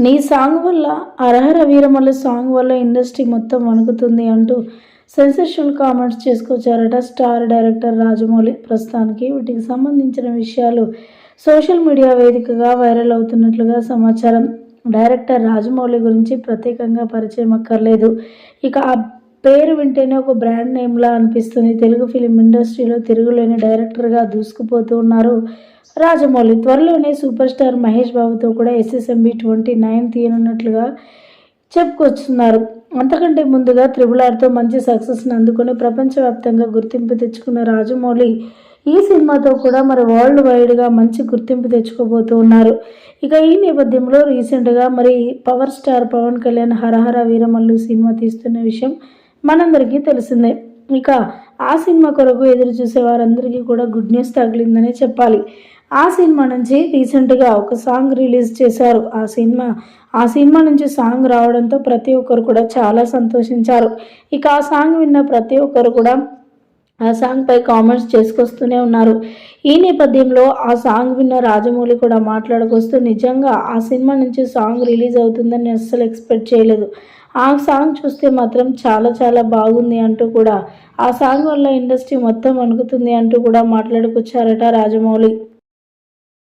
నీ సాంగ్ వల్ల అరహర వీరమల్లు సాంగ్ వల్ల ఇండస్ట్రీ మొత్తం వణుకుతుంది అంటూ సెన్సేషనల్ కామెంట్స్ చేసుకొచ్చారట స్టార్ డైరెక్టర్ రాజమౌళి. ప్రస్తుతానికి వీటికి సంబంధించిన విషయాలు సోషల్ మీడియా వేదికగా వైరల్ అవుతున్నట్లుగా సమాచారం. డైరెక్టర్ రాజమౌళి గురించి ప్రత్యేకంగా పరిచయం అక్కర్లేదు. ఇక ఆ పేరు వింటేనే ఒక బ్రాండ్ నేమ్లా అనిపిస్తుంది. తెలుగు ఫిలిం ఇండస్ట్రీలో తిరుగులేని డైరెక్టర్గా దూసుకుపోతూ ఉన్నారు రాజమౌళి. త్వరలోనే సూపర్ స్టార్ మహేష్ బాబుతో కూడా SSMB 29 తీయనున్నట్లుగా చెప్పుకొస్తున్నారు. అంతకంటే ముందుగా RRRతో మంచి సక్సెస్ని అందుకొని ప్రపంచవ్యాప్తంగా గుర్తింపు తెచ్చుకున్న రాజమౌళి ఈ సినిమాతో కూడా మరి వరల్డ్ వైడ్గా మంచి గుర్తింపు తెచ్చుకోబోతూ ఉన్నారు. ఇక ఈ నేపథ్యంలో రీసెంట్గా మరి పవర్ స్టార్ పవన్ కళ్యాణ్ హరహర వీరమల్లు సినిమా తీస్తున్న విషయం మనందరికీ తెలిసిందే. ఇక ఆ సినిమా కొరకు ఎదురు చూసే వారందరికీ కూడా గుడ్ న్యూస్ తగిలిందనే చెప్పాలి. ఆ సినిమా నుంచి రీసెంట్గా ఒక సాంగ్ రిలీజ్ చేశారు. ఆ సినిమా నుంచి సాంగ్ రావడంతో ప్రతి ఒక్కరు కూడా చాలా సంతోషించారు. ఇక ఆ సాంగ్ విన్న ప్రతి ఒక్కరు కూడా ఆ సాంగ్పై కామెంట్స్ చేసుకొస్తూనే ఉన్నారు. ఈ నేపథ్యంలో ఆ సాంగ్ విన్న రాజమౌళి కూడా మాట్లాడుకొస్తూ నిజంగా ఆ సినిమా నుంచి సాంగ్ రిలీజ్ అవుతుందని అస్సలు ఎక్స్పెక్ట్ చేయలేదు. ఆ సాంగ్ చూస్తే మాత్రం చాలా చాలా బాగుంది అంటూ కూడా ఆ సాంగ్ వల్ల ఇండస్ట్రీ మొత్తం వణుకుతుంది అంటూ కూడా మాట్లాడుకొచ్చారట రాజమౌళి.